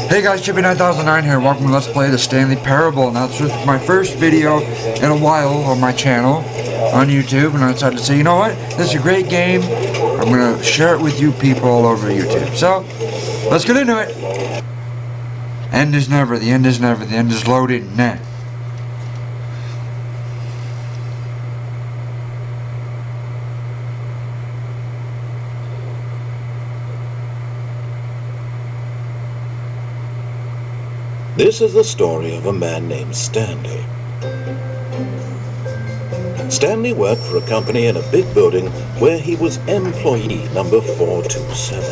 Hey guys, Chippy9009 here. Welcome to Let's Play the Stanley Parable. Now this was my first video in a while on my channel on YouTube, and I decided to say, you know what? This is a great game. I'm gonna share it with you people all over YouTube. So let's get into it. End is never. The end is never. The end is loaded. Nah. This is the story of a man named Stanley. Stanley worked for a company in a big building where he was employee number 427.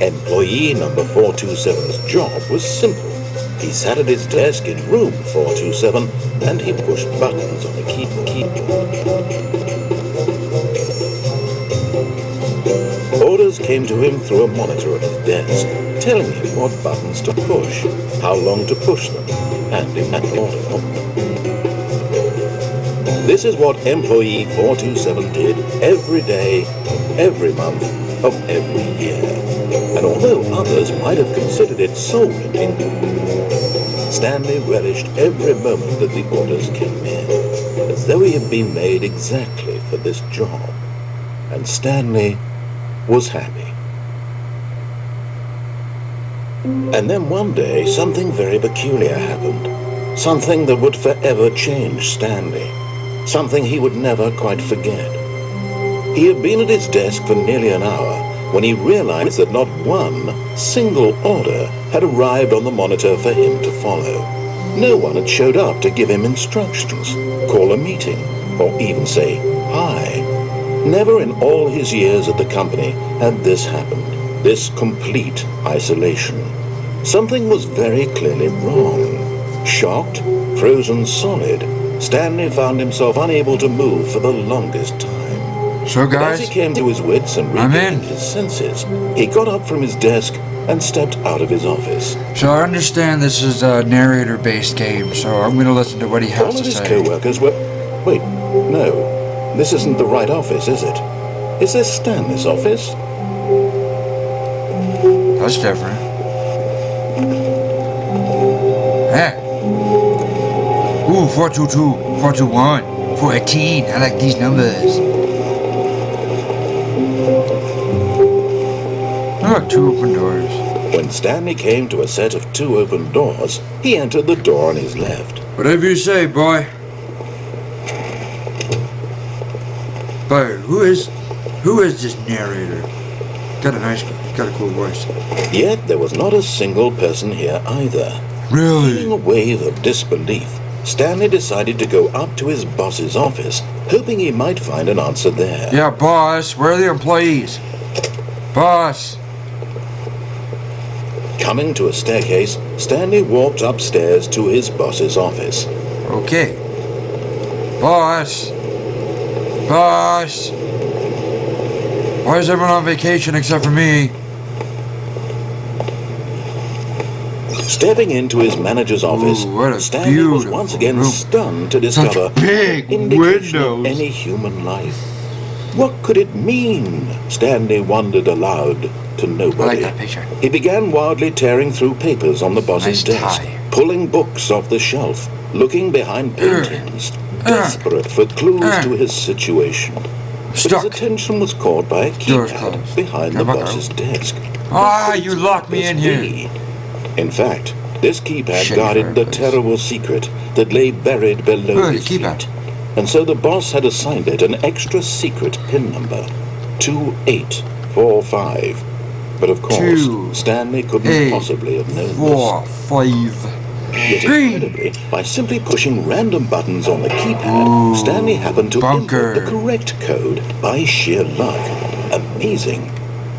Employee number 427's job was simple. He sat at his desk in room 427 and he pushed buttons on a keyboard. Orders came to him through a monitor at his desk, telling him what buttons to push, how long to push them, and in what order. This is what employee 427 did every day, every month, of every year. And although others might have considered it soul-rending, Stanley relished every moment that the orders came in, as though he had been made exactly for this job. And Stanley was happy. And then one day, something very peculiar happened. Something that would forever change Stanley. Something he would never quite forget. He had been at his desk for nearly an hour when he realized that not one single order had arrived on the monitor for him to follow. No one had showed up to give him instructions, call a meeting, or even say hi. Never in all his years at the company had this happened, this complete isolation. Something was very clearly wrong. Shocked, frozen solid, Stanley found himself unable to move for the longest time. So But guys, as he came to his wits and regained his senses, he got up from his desk and stepped out of his office. so I understand this is a narrator-based game, so I'm gonna listen to what he All has of to his say. co-workers were... Wait, no. This isn't the right office, is it? Is this Stanley's office? That's different. Hey. Ooh, 422, 421, 418. I like these numbers. Look, 2 open doors. When Stanley came to a set of 2 open doors, he entered the door on his left. Whatever you say, boy. But who is this narrator? Got a cool voice. Yet there was not a single person here either. Really? Feeling a wave of disbelief, Stanley decided to go up to his boss's office, hoping he might find an answer there. Yeah, boss. Where are the employees? Boss. Coming to a staircase, Stanley walked upstairs to his boss's office. Okay. Boss. Boss. Why is everyone on vacation except for me? Stepping into his manager's office, Ooh, what a Stanley was beautiful once again room. stunned to discover Such big indication of windows. any human life. What could it mean? Stanley wondered aloud to I like nobody. that picture. He began wildly tearing through papers on the boss's Nice desk, tie. pulling books off the shelf, looking behind paintings, desperate for clues to his situation. But Stuck. his attention was caught by a Door's keypad closed. behind the Come on, boss's desk. Ah, What you could locked me this in here. be? In fact, this keypad Shit, guarded the fireplace. terrible secret that lay buried below Good, his keypad. feet. And so the boss had assigned it an extra secret PIN number, 2845. But of course, 2, Stanley couldn't 8, possibly have known 4, 5. this. Yet Green. incredibly, by simply pushing random buttons on the keypad, Ooh, Stanley happened to bunker. input the correct code by sheer luck. Amazing.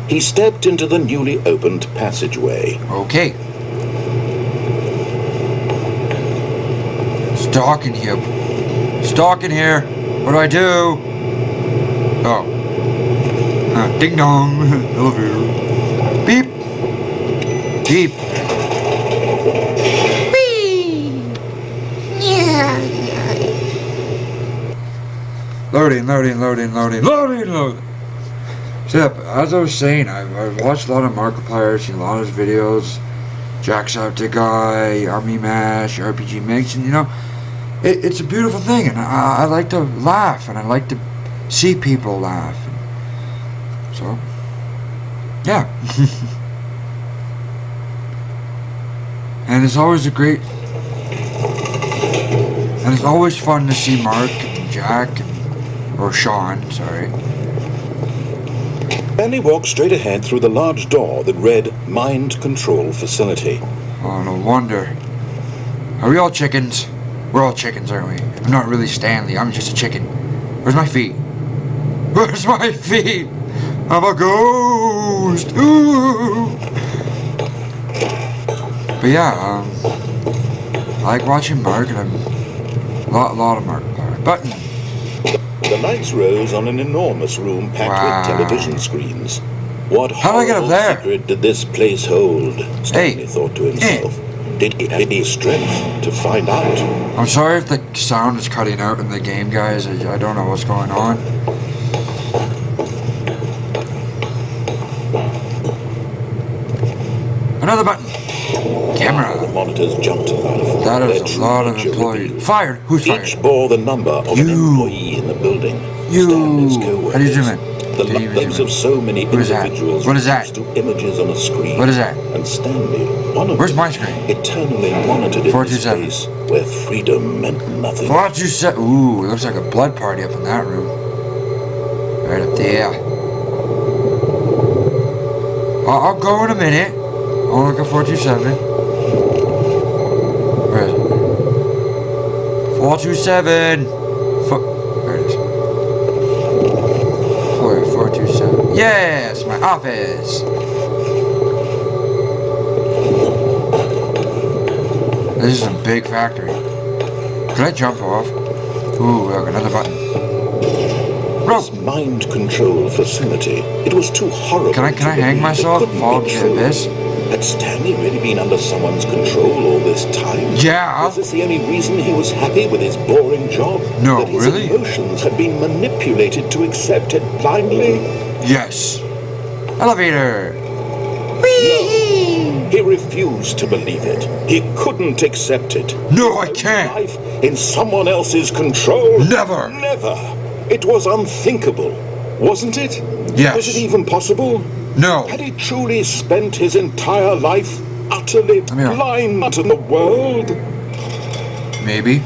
He stepped into the newly opened passageway. Okay. Stalk in here. Stalk in here. What do I do? Oh. Ding dong. Elevator. Beep. Beep. Loading. So, as I was saying, I've watched a lot of Markiplier, seen a lot of his videos. Jacksepticeye, Army Mash, RPG Mix, and you know, it's a beautiful thing, and I like to laugh, and I like to see people laugh. And so, yeah. And it's always fun to see Mark and Jack, or Sean, sorry. Stanley walked straight ahead through the large door that read Mind Control Facility. Oh, no wonder. Are we all chickens? We're all chickens, aren't we? I'm not really Stanley, I'm just a chicken. Where's my feet? Where's my feet? I'm a ghost! Ooh! But yeah, I like watching Mark, and I'm a lot of Mark. Button. The lights rose on an enormous room packed with television screens. What How do I get up horrible there? secret did this place hold? Stanley thought to himself. Did he have the strength to find out? I'm sorry if the sound is cutting out in the game, guys. I don't know what's going on. Another button. Camera. The monitors jumped to life. That is Their a lot of true nature employees. revealed. Fired. Who's fired? Each bore the number of an employee in the building. Stanley's co-workers. How do you zoom in? The lives of so many Who is that? individuals What is that? reduced to images on a screen. What is that? And Stanley, one of Where's them, my screen? eternally monitored in this 427. place where freedom meant nothing. 427. Ooh, it looks like a blood party up in that room. Right up there. I'll go in a minute. I'll look at 427. Where is it? 427. There it is. 427. Yes, my office. This is a big factory. Can I jump off? Ooh, look, another button. This mind control facility, it was too horrible. Can I hang myself and fall into the abyss? Had Stanley really been under someone's control all this time? Yeah. Was this the only reason he was happy with his boring job? No, that his really? emotions had been manipulated to accept it blindly? Yes. Elevator. He refused to believe it. He couldn't accept it. No, I can't. Life in someone else's control? Never. Never. It was unthinkable, wasn't it? Yes. Was it even possible? No. Had he truly spent his entire life utterly blind to the world? Maybe.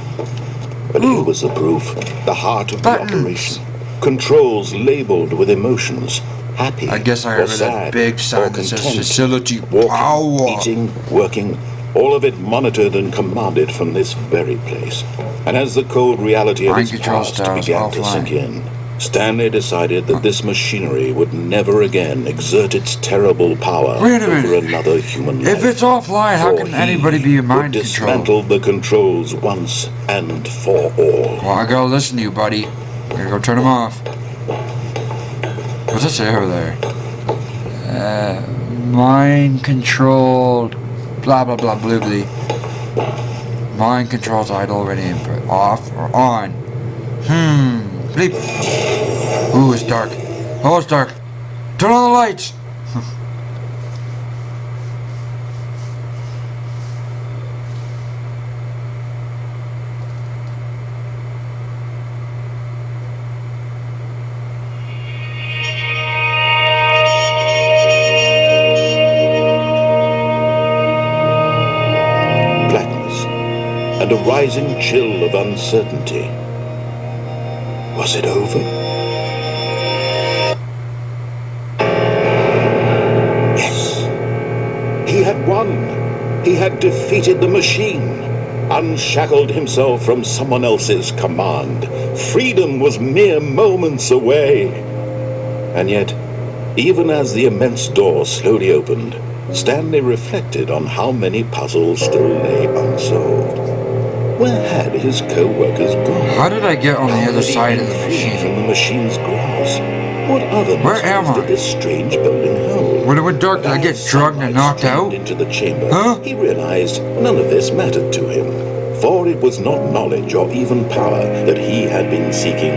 But here was the proof, the heart of the operation. Controls labeled with emotions. Happy I guess I or remember that sad big sign or that says content. facility Walking, power. eating, working, all of it monitored and commanded from this very place. And as the cold reality of Mind its control past styles began to offline. sink in, Stanley decided that this machinery would never again exert its terrible power Wait a over minute. another human life. If it's offline, how For can he anybody be a mind would dismantle control? the controls once and for all. Well, I gotta listen to you, buddy. I gotta go turn them off. What's it say over there? Mind controlled. Blah blah blah blue blee. Mind controls idle ready input. Off or on? Bleep. Ooh, it's dark. Oh, it's dark. Turn on the lights. Blackness and a rising chill of uncertainty. Was it over? Yes. He had won. He had defeated the machine, unshackled himself from someone else's command. Freedom was mere moments away. And yet, even as the immense door slowly opened, Stanley reflected on how many puzzles still lay unsolved. Where had his co-workers gone? How did I get on the How other had he side of been the freed machine? from the machine's grasp? What other Where am mysteries I? did this strange building hold? When it went dark, did I get As drugged and sunlight knocked streamed out? into the chamber, Huh? he realized none of this mattered to him, for it was not knowledge or even power that he had been seeking,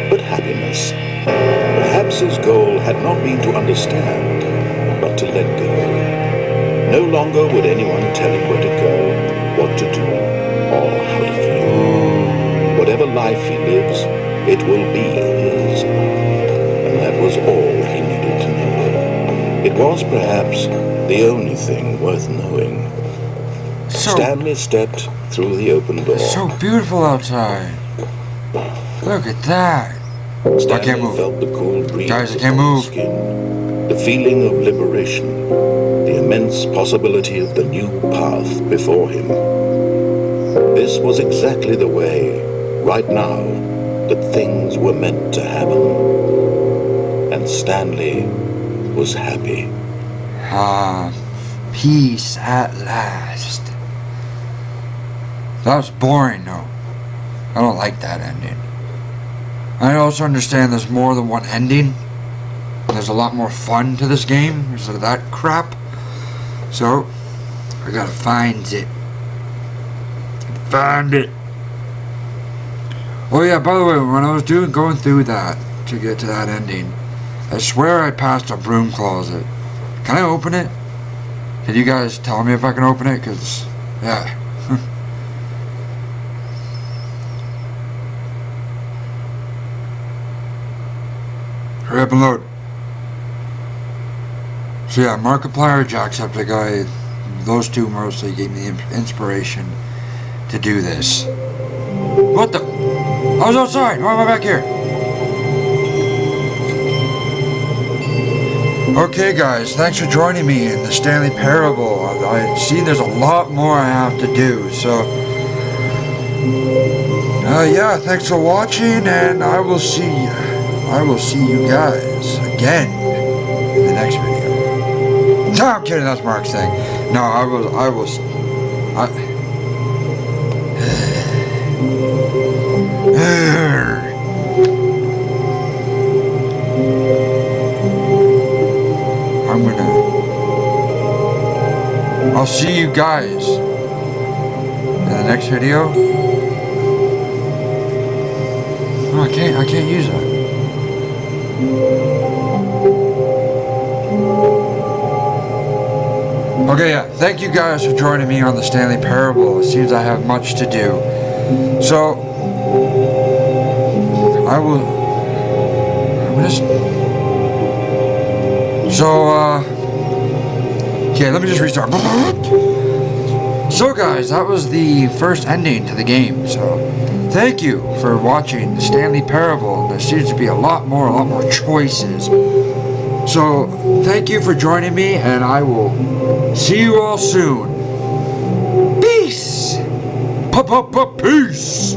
but happiness. Perhaps his goal had not been to understand, but to let go. No longer would anyone tell him where to go, what to do, or how to feel. Whatever life he lives, it will be his. And that was all he needed to know. It was perhaps the only thing worth knowing. Stanley stepped through the open door. It's so beautiful outside. Look at that. Stanley I can't move. felt the cool breeze Guys, I can't on move. his skin, the feeling of liberation, the immense possibility of the new path before him. This was exactly the way, right now, that things were meant to happen. And Stanley was happy. Peace at last. That was boring, though. I don't like that ending. I also understand there's more than one ending. There's a lot more fun to this game instead of that crap. So, I gotta find it. Find it. Oh yeah, by the way, when I was going through that to get to that ending, I swear I passed a broom closet. Can I open it? Can you guys tell me if I can open it? Cause, yeah. Hurry up and load. So yeah, Markiplier, Jacksepticeye, those two mostly gave me the inspiration to do this. What the? I was outside. Why am I back here? Okay guys, thanks for joining me in the Stanley Parable. I see there's a lot more I have to do, so yeah, thanks for watching, and I will see you guys again in the next video. No, I'm kidding, that's Mark's thing. No, I'll see you guys in the next video. No, I can't use that. Okay, yeah, thank you guys for joining me on the Stanley Parable. It seems I have much to do. So, okay, let me just restart. So guys, that was the first ending to the game, so thank you for watching the Stanley Parable. There seems to be a lot more choices. So, thank you for joining me, and I will see you all soon. Peace! Peace!